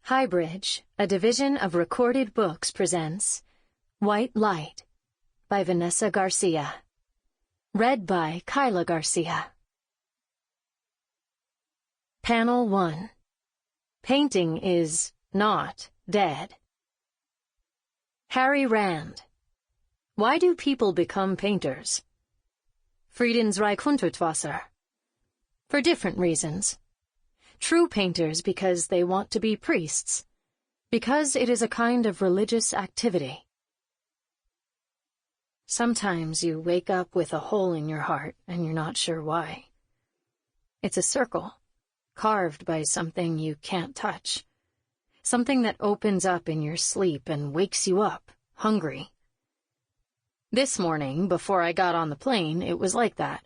Highbridge, a division of Recorded Books, presents White Light by Vanessa Garcia. Read by Kyla Garcia. Panel 1. Painting is not dead. Harry Rand. Why do people become painters? Friedensreich Hundertwasser. For different reasons. True painters because they want to be priests, because it is a kind of religious activity. Sometimes you wake up with a hole in your heart and you're not sure why. It's a circle, carved by something you can't touch, something that opens up in your sleep and wakes you up, hungry. This morning, before I got on the plane, it was like that.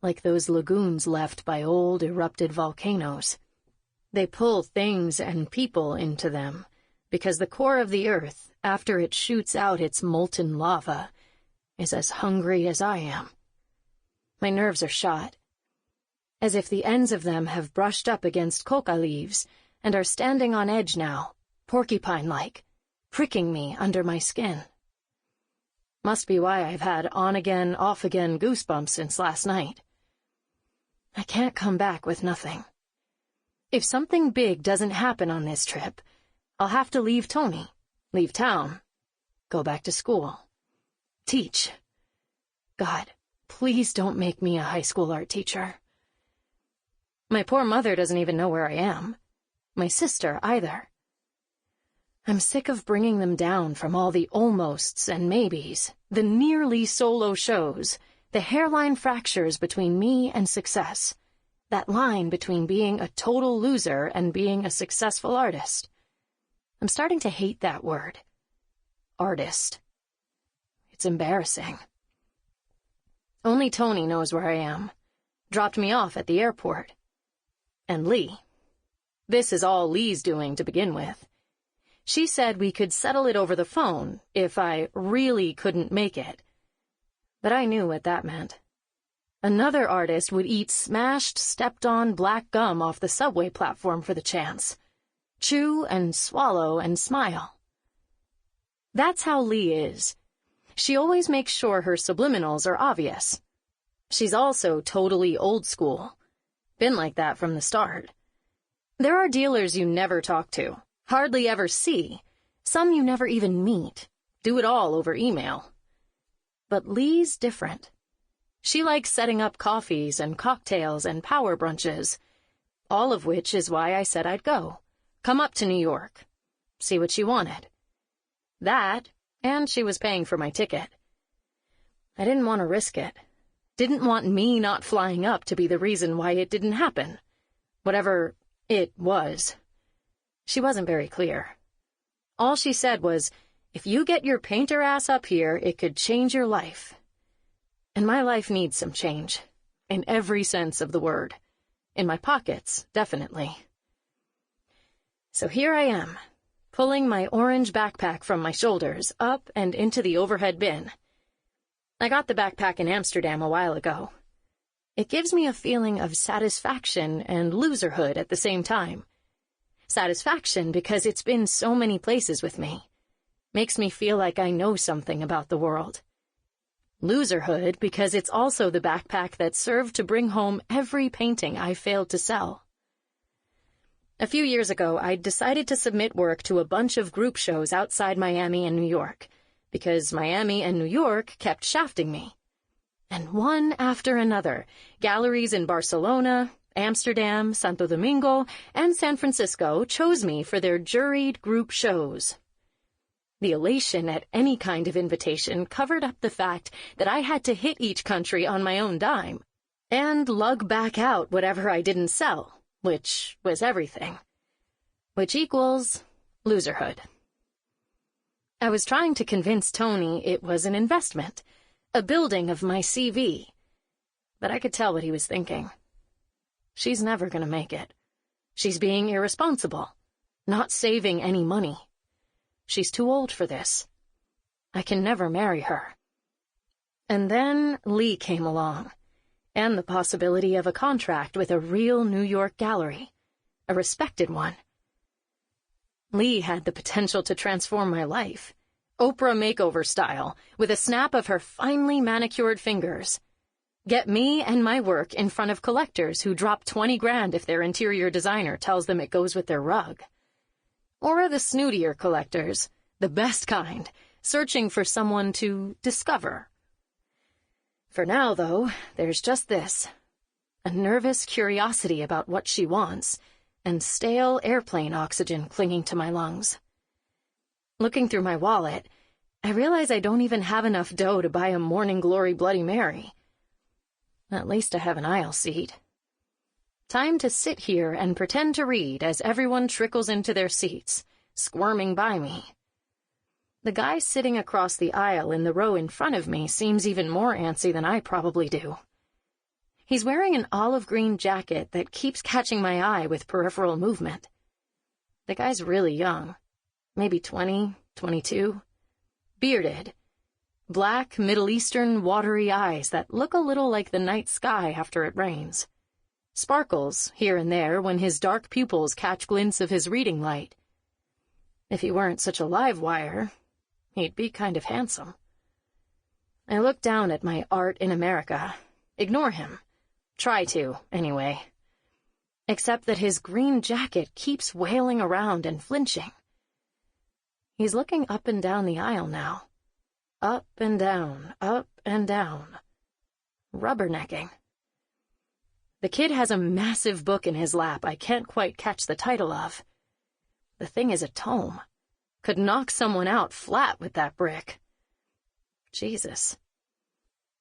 Like those lagoons left by old erupted volcanoes. They pull things and people into them, because the core of the earth, after it shoots out its molten lava, is as hungry as I am. My nerves are shot, as if the ends of them have brushed up against coca leaves and are standing on edge now, porcupine-like, pricking me under my skin. Must be why I've had on-again, off-again goosebumps since last night. I can't come back with nothing. If something big doesn't happen on this trip, I'll have to leave Tony, leave town, go back to school, teach. God, please don't make me a high school art teacher. My poor mother doesn't even know where I am. My sister either. I'm sick of bringing them down from all the almosts and maybes, the nearly solo shows, the hairline fractures between me and success, that line between being a total loser and being a successful artist. I'm starting to hate that word. Artist. It's embarrassing. Only Tony knows where I am. Dropped me off at the airport. And Lee. This is all Lee's doing to begin with. She said we could settle it over the phone if I really couldn't make it. But I knew what that meant. Another artist would eat smashed, stepped-on black gum off the subway platform for the chance. Chew and swallow and smile. That's how Lee is. She always makes sure her subliminals are obvious. She's also totally old school. Been like that from the start. There are dealers you never talk to, hardly ever see, some you never even meet, do it all over email. But Lee's different. She likes setting up coffees and cocktails and power brunches, all of which is why I said I'd go, come up to New York, see what she wanted. That, and she was paying for my ticket. I didn't want to risk it. Didn't want me not flying up to be the reason why it didn't happen. Whatever it was. She wasn't very clear. All she said was, if you get your painter ass up here, it could change your life. And my life needs some change, in every sense of the word. In my pockets, definitely. So here I am, pulling my orange backpack from my shoulders, up and into the overhead bin. I got the backpack in Amsterdam a while ago. It gives me a feeling of satisfaction and loserhood at the same time. Satisfaction because it's been so many places with me. Makes me feel like I know something about the world. Loserhood because it's also the backpack that served to bring home every painting I failed to sell. A few years ago, I decided to submit work to a bunch of group shows outside Miami and New York, because Miami and New York kept shafting me. And one after another, galleries in Barcelona, Amsterdam, Santo Domingo, and San Francisco chose me for their juried group shows. The elation at any kind of invitation covered up the fact that I had to hit each country on my own dime and lug back out whatever I didn't sell, which was everything. Which equals loserhood. I was trying to convince Tony it was an investment, a building of my CV, but I could tell what he was thinking. She's never going to make it. She's being irresponsible, not saving any money. She's too old for this. I can never marry her. And then Lee came along, and the possibility of a contract with a real New York gallery, a respected one. Lee had the potential to transform my life. Oprah makeover style, with a snap of her finely manicured fingers. Get me and my work in front of collectors who drop 20 grand if their interior designer tells them it goes with their rug. Or the snootier collectors, the best kind, searching for someone to discover. For now, though, there's just this. A nervous curiosity about what she wants, and stale airplane oxygen clinging to my lungs. Looking through my wallet, I realize I don't even have enough dough to buy a Morning Glory Bloody Mary. At least I have an aisle seat. Time to sit here and pretend to read as everyone trickles into their seats, squirming by me. The guy sitting across the aisle in the row in front of me seems even more antsy than I probably do. He's wearing an olive green jacket that keeps catching my eye with peripheral movement. The guy's really young, maybe 20, 22, bearded, black Middle Eastern watery eyes that look a little like the night sky after it rains. Sparkles here and there when his dark pupils catch glints of his reading light. If he weren't such a live wire, he'd be kind of handsome. I look down at my art in America. Ignore him. Try to, anyway. Except that his green jacket keeps wailing around and flinching. He's looking up and down the aisle now. Up and down, up and down. Rubbernecking. The kid has a massive book in his lap I can't quite catch the title of. The thing is a tome. Could knock someone out flat with that brick. Jesus.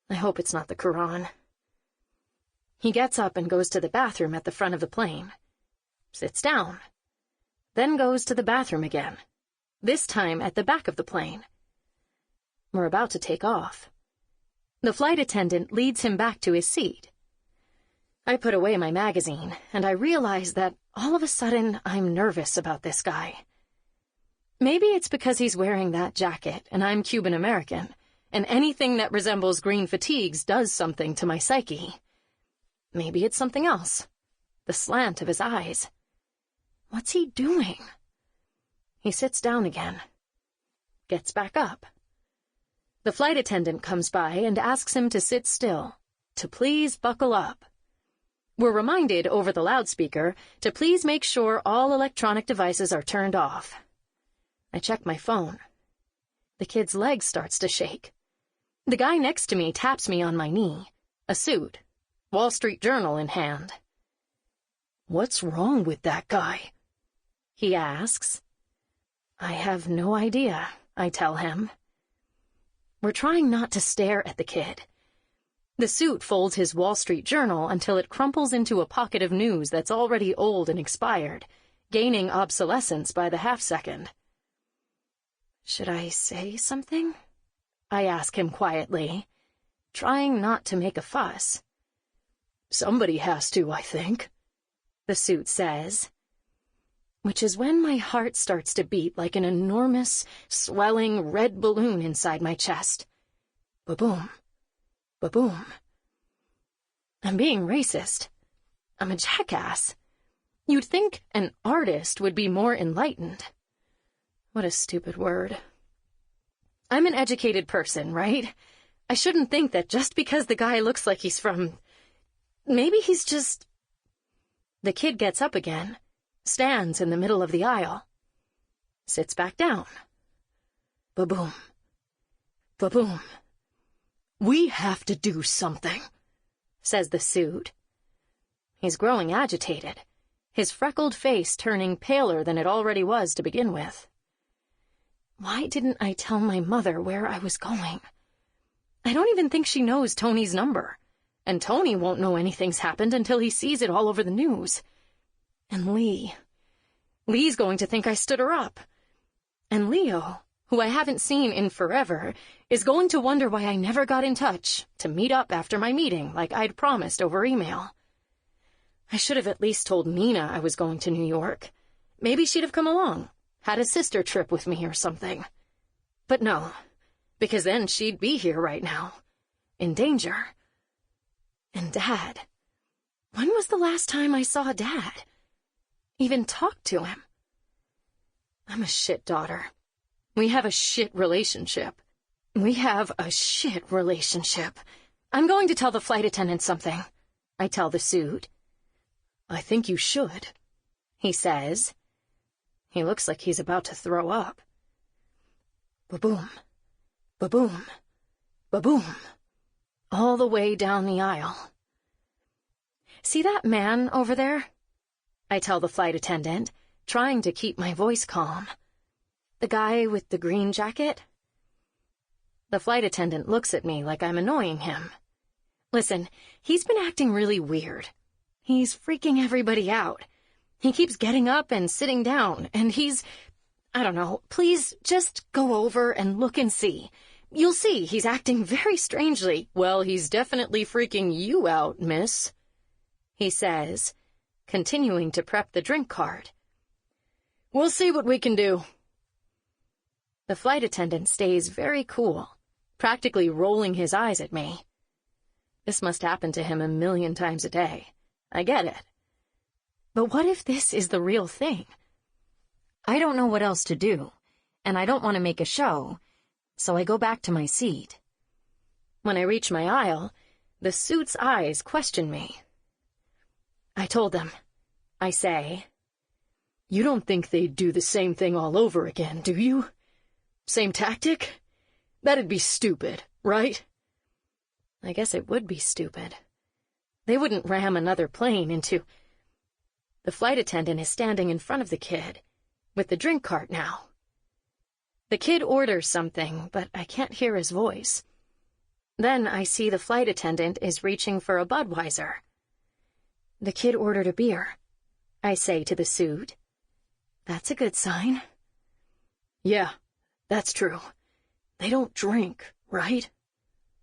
I hope it's not the Quran. He gets up and goes to the bathroom at the front of the plane. Sits down. Then goes to the bathroom again. This time at the back of the plane. We're about to take off. The flight attendant leads him back to his seat. I put away my magazine, and I realize that all of a sudden I'm nervous about this guy. Maybe it's because he's wearing that jacket and I'm Cuban-American, and anything that resembles green fatigues does something to my psyche. Maybe it's something else. The slant of his eyes. What's he doing? He sits down again. Gets back up. The flight attendant comes by and asks him to sit still, to please buckle up. We're reminded over the loudspeaker to please make sure all electronic devices are turned off. I check my phone. The kid's leg starts to shake. The guy next to me taps me on my knee, a suit, Wall Street Journal in hand. "What's wrong with that guy?" he asks. I have no idea, I tell him. We're trying not to stare at the kid. The suit folds his Wall Street Journal until it crumples into a pocket of news that's already old and expired, gaining obsolescence by the half-second. Should I say something? I ask him quietly, trying not to make a fuss. "Somebody has to, I think," the suit says. Which is when my heart starts to beat like an enormous, swelling red balloon inside my chest. Ba-boom. Ba-boom. I'm being racist. I'm a jackass. You'd think an artist would be more enlightened. What a stupid word. I'm an educated person, right? I shouldn't think that just because the guy looks like he's from... Maybe he's just... The kid gets up again, stands in the middle of the aisle, sits back down. Ba-boom. Ba-boom. "We have to do something," says the suit. He's growing agitated, his freckled face turning paler than it already was to begin with. Why didn't I tell my mother where I was going? I don't even think she knows Tony's number, and Tony won't know anything's happened until he sees it all over the news. And Lee's going to think I stood her up. And Leo, who I haven't seen in forever, is going to wonder why I never got in touch to meet up after my meeting like I'd promised over email. I should have at least told Nina I was going to New York. Maybe she'd have come along, had a sister trip with me or something. But no, because then she'd be here right now, in danger. And Dad. When was the last time I saw Dad? Even talked to him? I'm a shit daughter. We have a shit relationship. I'm going to tell the flight attendant something. I tell the suit. I think you should, he says. He looks like he's about to throw up. Ba-boom, ba-boom, ba-boom, all the way down the aisle. See that man over there? I tell the flight attendant, trying to keep my voice calm. The guy with the green jacket? The flight attendant looks at me like I'm annoying him. Listen, he's been acting really weird. He's freaking everybody out. He keeps getting up and sitting down, and I don't know, please just go over and look and see. You'll see he's acting very strangely. Well, he's definitely freaking you out, miss, he says, continuing to prep the drink card. We'll see what we can do. The flight attendant stays very cool, practically rolling his eyes at me. This must happen to him 1,000,000 times a day. I get it. But what if this is the real thing? I don't know what else to do, and I don't want to make a show, so I go back to my seat. When I reach my aisle, the suit's eyes question me. I told them, I say, you don't think they'd do the same thing all over again, do you? Same tactic? That'd be stupid, right? I guess it would be stupid. They wouldn't ram another plane into... The flight attendant is standing in front of the kid, with the drink cart now. The kid orders something, but I can't hear his voice. Then I see the flight attendant is reaching for a Budweiser. The kid ordered a beer, I say to the suit. That's a good sign. Yeah, that's true. They don't drink, right?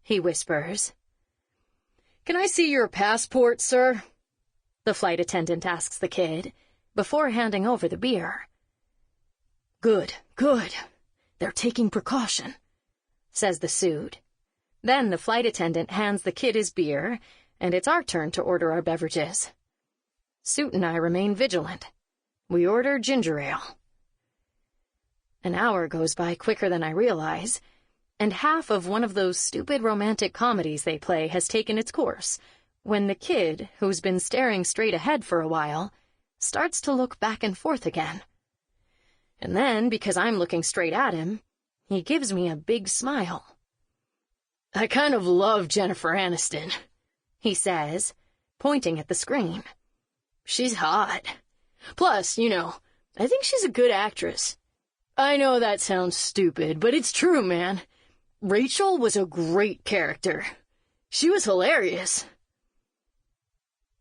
He whispers. Can I see your passport, sir? The flight attendant asks the kid, before handing over the beer. Good, good. They're taking precaution, says the suit. Then the flight attendant hands the kid his beer, and it's our turn to order our beverages. Suit and I remain vigilant. We order ginger ale. An hour goes by quicker than I realize, and half of one of those stupid romantic comedies they play has taken its course, when the kid, who's been staring straight ahead for a while, starts to look back and forth again. And then, because I'm looking straight at him, he gives me a big smile. I kind of love Jennifer Aniston, he says, pointing at the screen. She's hot. Plus, I think she's a good actress. I know that sounds stupid, but it's true, man. Rachel was a great character. She was hilarious.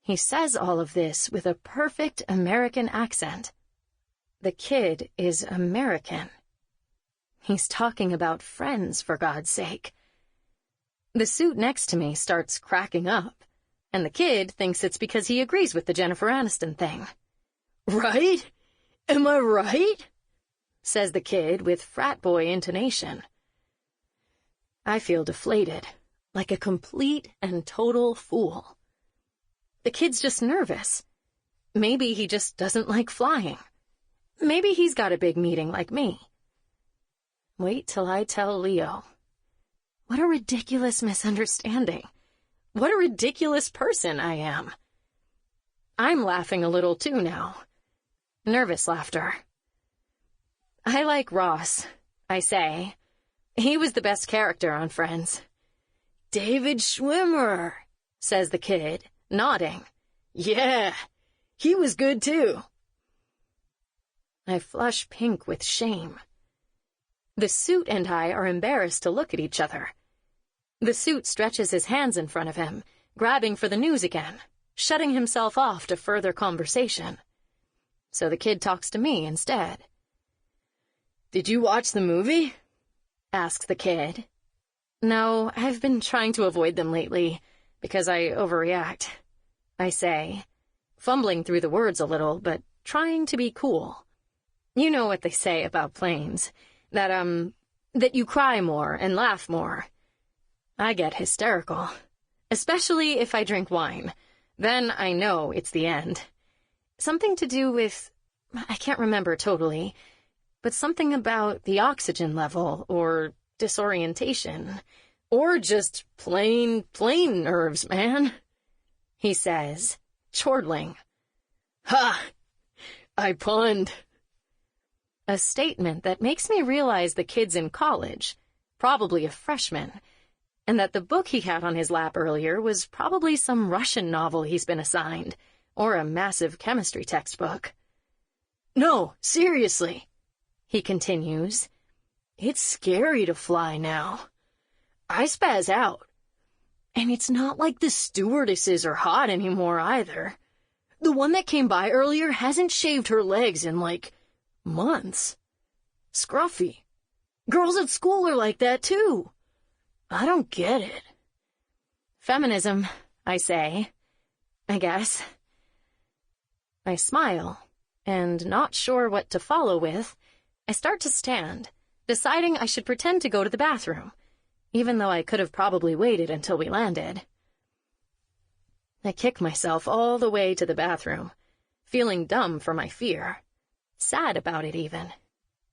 He says all of this with a perfect American accent. The kid is American. He's talking about friends, for God's sake. The suit next to me starts cracking up, and the kid thinks it's because he agrees with the Jennifer Aniston thing. Right? Am I right? Says the kid with frat boy intonation. I feel deflated, like a complete and total fool. The kid's just nervous. Maybe he just doesn't like flying. Maybe he's got a big meeting like me. Wait till I tell Leo. What a ridiculous misunderstanding. What a ridiculous person I am. I'm laughing a little too now. Nervous laughter. I like Ross, I say. He was the best character on Friends. David Schwimmer, says the kid, nodding. Yeah, he was good too. I flush pink with shame. The suit and I are embarrassed to look at each other. The suit stretches his hands in front of him, grabbing for the news again, shutting himself off to further conversation. So the kid talks to me instead. Did you watch the movie? Asks the kid. No, I've been trying to avoid them lately, because I overreact, I say, fumbling through the words a little, but trying to be cool. You know what they say about planes, that you cry more and laugh more. I get hysterical, especially if I drink wine. Then I know it's the end. Something to do with... I can't remember totally. but something about the oxygen level or disorientation, or just plain nerves, man, he says, chortling. Ha! I punned. A statement that makes me realize the kid's in college, probably a freshman, and that the book he had on his lap earlier was probably some Russian novel he's been assigned, or a massive chemistry textbook. No, seriously, he continues. It's scary to fly now. I spaz out. And it's not like the stewardesses are hot anymore either. The one that came by earlier hasn't shaved her legs in, months. Scruffy. Girls at school are like that, too. I don't get it. Feminism, I say. I guess. I smile, and not sure what to follow with, I start to stand, deciding I should pretend to go to the bathroom, even though I could have probably waited until we landed. I kick myself all the way to the bathroom, feeling dumb for my fear, sad about it even,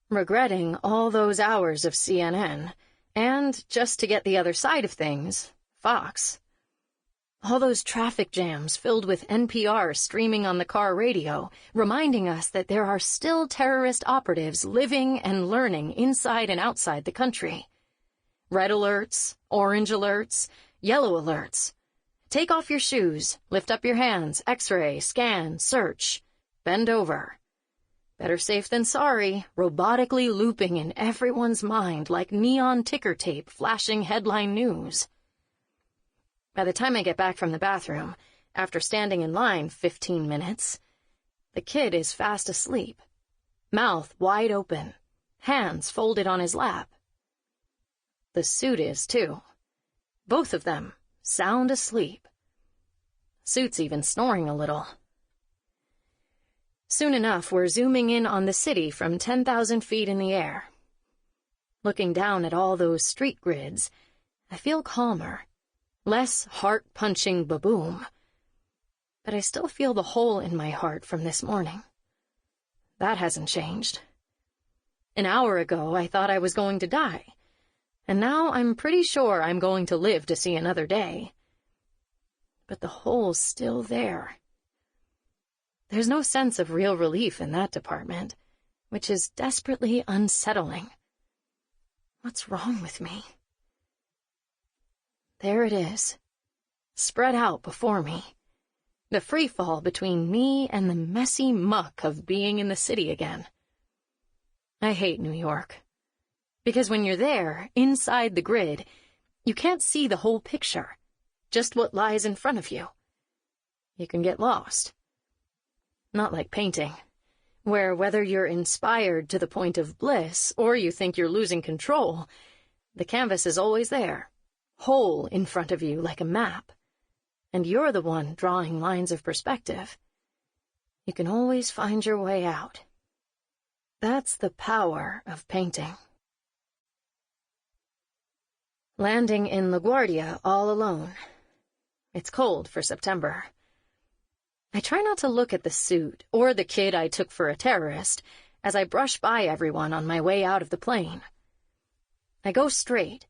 regretting all those hours of CNN, and, just to get the other side of things, Fox. All those traffic jams filled with NPR streaming on the car radio, reminding us that there are still terrorist operatives living and learning inside and outside the country. Red alerts, orange alerts, yellow alerts. Take off your shoes, lift up your hands, x-ray, scan, search, bend over. Better safe than sorry, robotically looping in everyone's mind like neon ticker tape flashing headline news. By the time I get back from the bathroom, after standing in line 15 minutes, the kid is fast asleep, mouth wide open, hands folded on his lap. The suit is, too. Both of them, sound asleep. Suit's even snoring a little. Soon enough, we're zooming in on the city from 10,000 feet in the air. Looking down at all those street grids, I feel calmer. Less heart-punching ba-boom. But I still feel the hole in my heart from this morning. That hasn't changed. An hour ago, I thought I was going to die, and now I'm pretty sure I'm going to live to see another day. But the hole's still there. There's no sense of real relief in that department, which is desperately unsettling. What's wrong with me? There it is, spread out before me, the free fall between me and the messy muck of being in the city again. I hate New York, because when you're there, inside the grid, you can't see the whole picture, just what lies in front of you. You can get lost. Not like painting, where whether you're inspired to the point of bliss or you think you're losing control, the canvas is always there. Whole in front of you like a map, and you're the one drawing lines of perspective. You can always find your way out. That's the power of painting. Landing in LaGuardia all alone. It's cold for September. I try not to look at the suit or the kid I took for a terrorist as I brush by everyone on my way out of the plane. I go straight.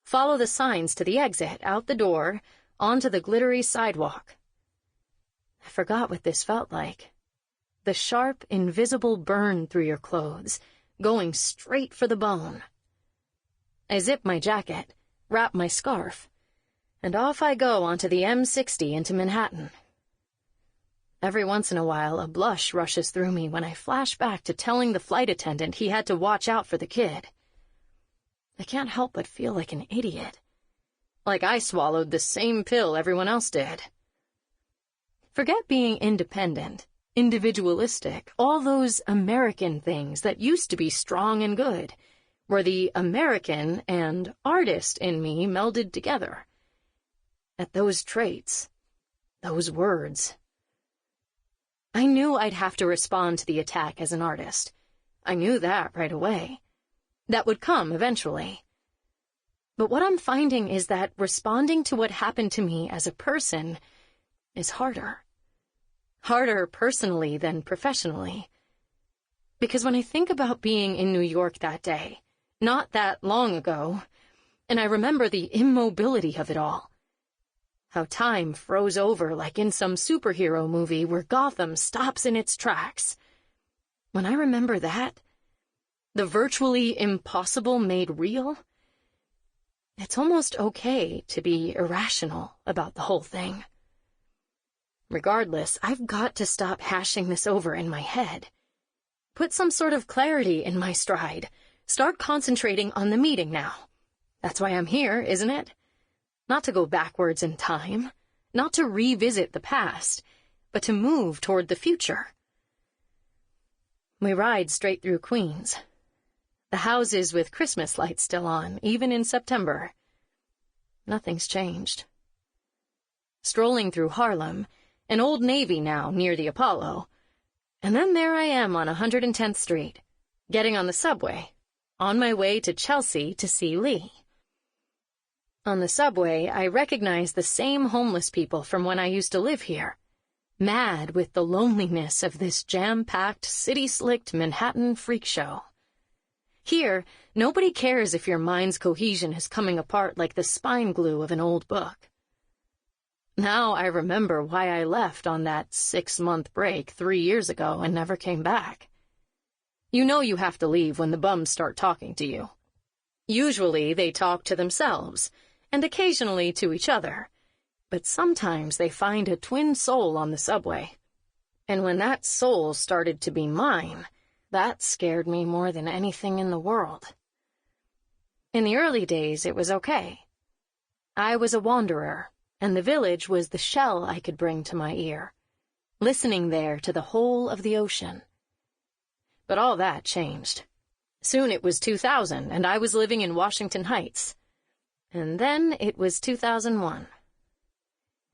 Follow the signs to the exit, out the door, onto the glittery sidewalk. I forgot what this felt like. The sharp, invisible burn through your clothes, going straight for the bone. I zip my jacket, wrap my scarf, and off I go onto the M60 into Manhattan. Every once in a while, a blush rushes through me when I flash back to telling the flight attendant he had to watch out for the kid. I can't help but feel like an idiot. Like I swallowed the same pill everyone else did. Forget being independent, individualistic, all those American things that used to be strong and good, where the American and artist in me melded together. At those traits, those words. I knew I'd have to respond to the attack as an artist. I knew that right away. That would come eventually. But what I'm finding is that responding to what happened to me as a person is harder. Harder personally than professionally. Because when I think about being in New York that day, not that long ago, and I remember the immobility of it all, how time froze over like in some superhero movie where Gotham stops in its tracks. When I remember that, the virtually impossible made real, it's almost okay to be irrational about the whole thing. Regardless, I've got to stop hashing this over in my head. Put some sort of clarity in my stride. Start concentrating on the meeting now. That's why I'm here, isn't it? Not to go backwards in time, not to revisit the past, but to move toward the future. We ride straight through Queens. The houses with Christmas lights still on, even in September. Nothing's changed. Strolling through Harlem, an Old Navy now near the Apollo, and then there I am on 110th Street, getting on the subway, on my way to Chelsea to see Lee. On the subway, I recognize the same homeless people from when I used to live here, mad with the loneliness of this jam-packed, city-slicked Manhattan freak show. Here, nobody cares if your mind's cohesion is coming apart like the spine glue of an old book. Now I remember why I left on that 6-month break 3 years ago and never came back. You know you have to leave when the bums start talking to you. Usually they talk to themselves, and occasionally to each other, but sometimes they find a twin soul on the subway. And when that soul started to be mine, that scared me more than anything in the world. In the early days, it was okay. I was a wanderer, and the village was the shell I could bring to my ear, listening there to the whole of the ocean. But all that changed. Soon it was 2000, and I was living in Washington Heights. And then it was 2001.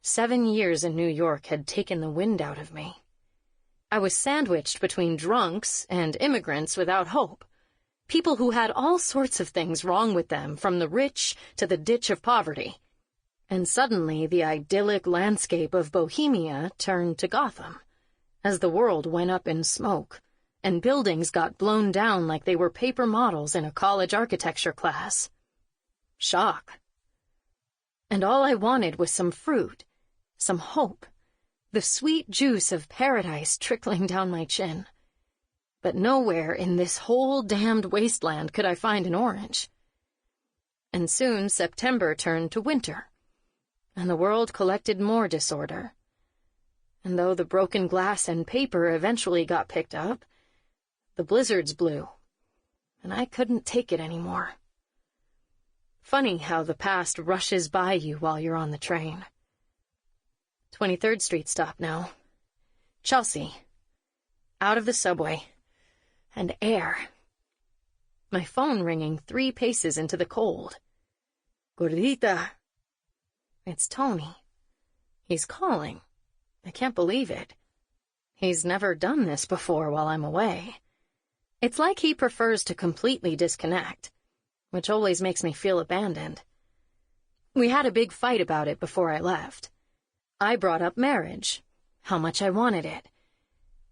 7 years in New York had taken the wind out of me. I was sandwiched between drunks and immigrants without hope, people who had all sorts of things wrong with them, from the rich to the ditch of poverty. And suddenly the idyllic landscape of Bohemia turned to Gotham, as the world went up in smoke, and buildings got blown down like they were paper models in a college architecture class. Shock. And all I wanted was some fruit, some hope, the sweet juice of paradise trickling down my chin. But nowhere in this whole damned wasteland could I find an orange. And soon September turned to winter, and the world collected more disorder. And though the broken glass and paper eventually got picked up, the blizzards blew, and I couldn't take it anymore. Funny how the past rushes by you while you're on the train. 23rd Street stop now. Chelsea. Out of the subway. And air. My phone ringing 3 paces into the cold. Gordita. It's Tony. He's calling. I can't believe it. He's never done this before while I'm away. It's like he prefers to completely disconnect, which always makes me feel abandoned. We had a big fight about it before I left. I brought up marriage, how much I wanted it,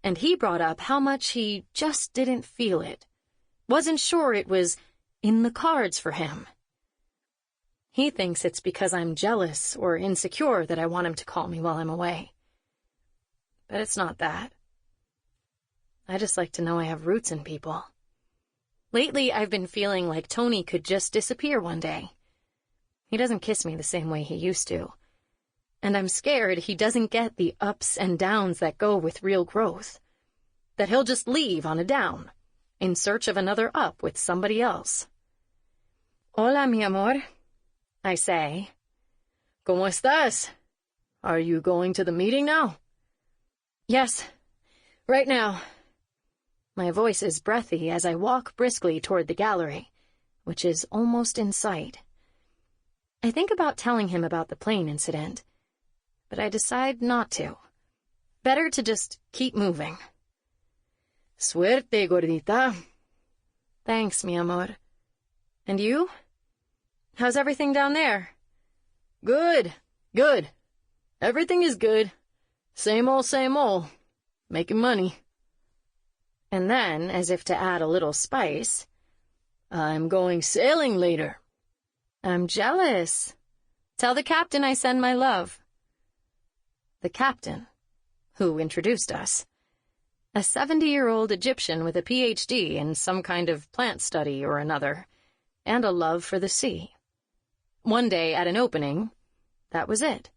and he brought up how much he just didn't feel it, wasn't sure it was in the cards for him. He thinks it's because I'm jealous or insecure that I want him to call me while I'm away. But it's not that. I just like to know I have roots in people. Lately, I've been feeling like Tony could just disappear one day. He doesn't kiss me the same way he used to. And I'm scared he doesn't get the ups and downs that go with real growth. That he'll just leave on a down, in search of another up with somebody else. Hola, mi amor, I say. ¿Cómo estás? Are you going to the meeting now? Yes, right now. My voice is breathy as I walk briskly toward the gallery, which is almost in sight. I think about telling him about the plane incident, but I decide not to. Better to just keep moving. Suerte, gordita. Thanks, mi amor. And you? How's everything down there? Good, good. Everything is good. Same old, making money. And then, as if to add a little spice, "I'm going sailing later." "I'm jealous. Tell the captain I send my love." The captain, who introduced us, a 70-year-old Egyptian with a PhD in some kind of plant study or another, and a love for the sea. One day at an opening, that was it.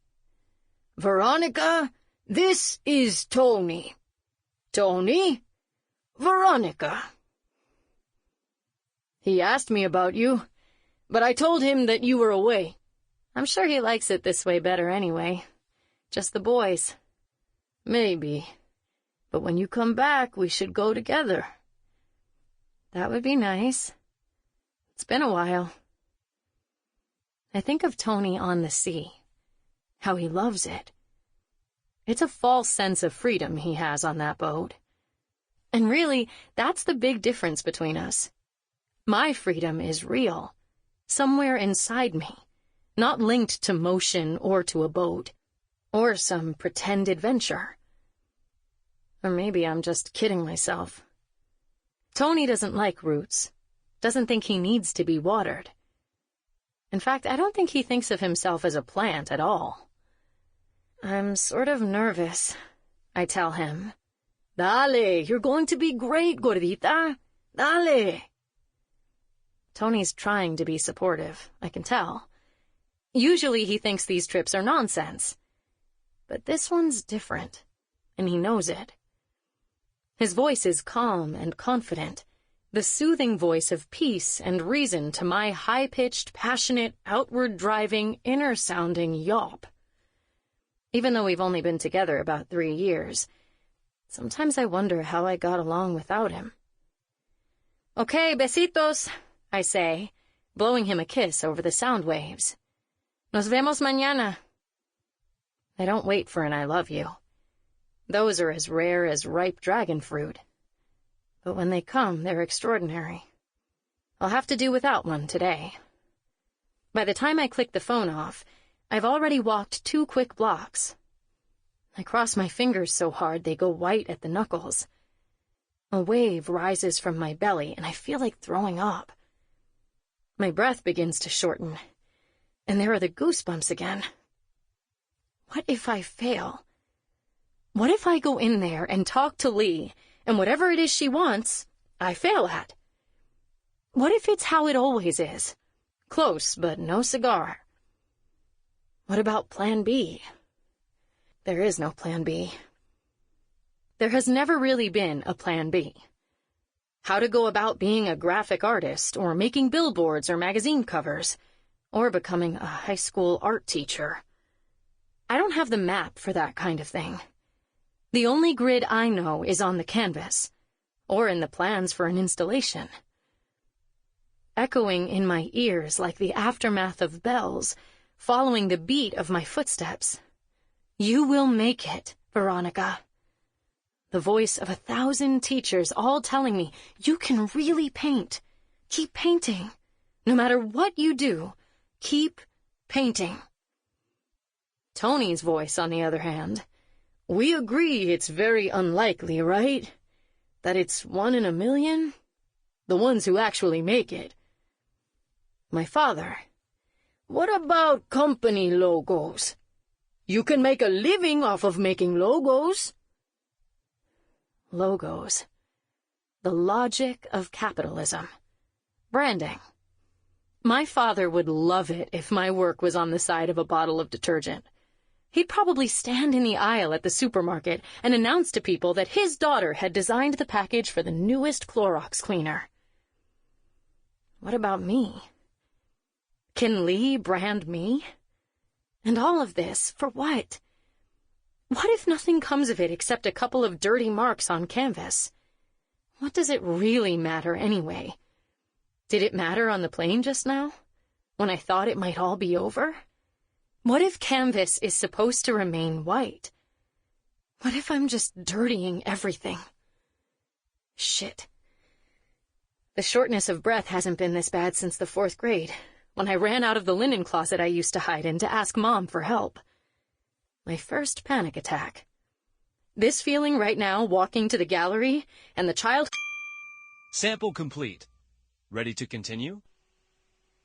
"Veronica, this is Tony. Tony, Veronica. He asked me about you, but I told him that you were away." I'm sure he likes it this way better anyway. Just the boys. "Maybe. But when you come back, we should go together." That would be nice. It's been a while. I think of Tony on the sea, how he loves it. It's a false sense of freedom he has on that boat. And really, that's the big difference between us. My freedom is real, somewhere inside me, not linked to motion or to a boat, or some pretend adventure. Or maybe I'm just kidding myself. Tony doesn't like roots, doesn't think he needs to be watered. In fact, I don't think he thinks of himself as a plant at all. "I'm sort of nervous," I tell him. "Dale, you're going to be great, gordita. Dale." Tony's trying to be supportive, I can tell. Usually he thinks these trips are nonsense. But this one's different, and he knows it. His voice is calm and confident, the soothing voice of peace and reason to my high-pitched, passionate, outward-driving, inner-sounding yawp. Even though we've only been together about 3 years, sometimes I wonder how I got along without him. "Okay, besitos," I say, blowing him a kiss over the sound waves. "Nos vemos mañana." I don't wait for an "I love you." Those are as rare as ripe dragon fruit. But when they come, they're extraordinary. I'll have to do without one today. By the time I click the phone off, I've already walked 2 quick blocks. I cross my fingers so hard they go white at the knuckles. A wave rises from my belly, and I feel like throwing up. My breath begins to shorten, and there are the goosebumps again. What if I fail? What if I go in there and talk to Lee, and whatever it is she wants, I fail at? What if it's how it always is? Close, but no cigar. What about Plan B? There is no Plan B. There has never really been a Plan B. How to go about being a graphic artist, or making billboards or magazine covers, or becoming a high school art teacher. I don't have the map for that kind of thing. The only grid I know is on the canvas, or in the plans for an installation. Echoing in my ears like the aftermath of bells, following the beat of my footsteps. "You will make it, Veronica." The voice of 1,000 teachers all telling me, "You can really paint. Keep painting. No matter what you do, keep painting." Tony's voice, on the other hand, "We agree it's very unlikely, right? That it's 1 in a million? The ones who actually make it." My father, "What about company logos? You can make a living off of making logos." Logos. The logic of capitalism. Branding. My father would love it if my work was on the side of a bottle of detergent. He'd probably stand in the aisle at the supermarket and announce to people that his daughter had designed the package for the newest Clorox cleaner. What about me? Can Lee brand me? And all of this, for what? What if nothing comes of it except a couple of dirty marks on canvas? What does it really matter anyway? Did it matter on the plane just now, when I thought it might all be over? What if canvas is supposed to remain white? What if I'm just dirtying everything? Shit. The shortness of breath hasn't been this bad since the 4th grade, when I ran out of the linen closet I used to hide in to ask Mom for help. My first panic attack. This feeling right now, walking to the gallery, and the child... Sample complete. Ready to continue?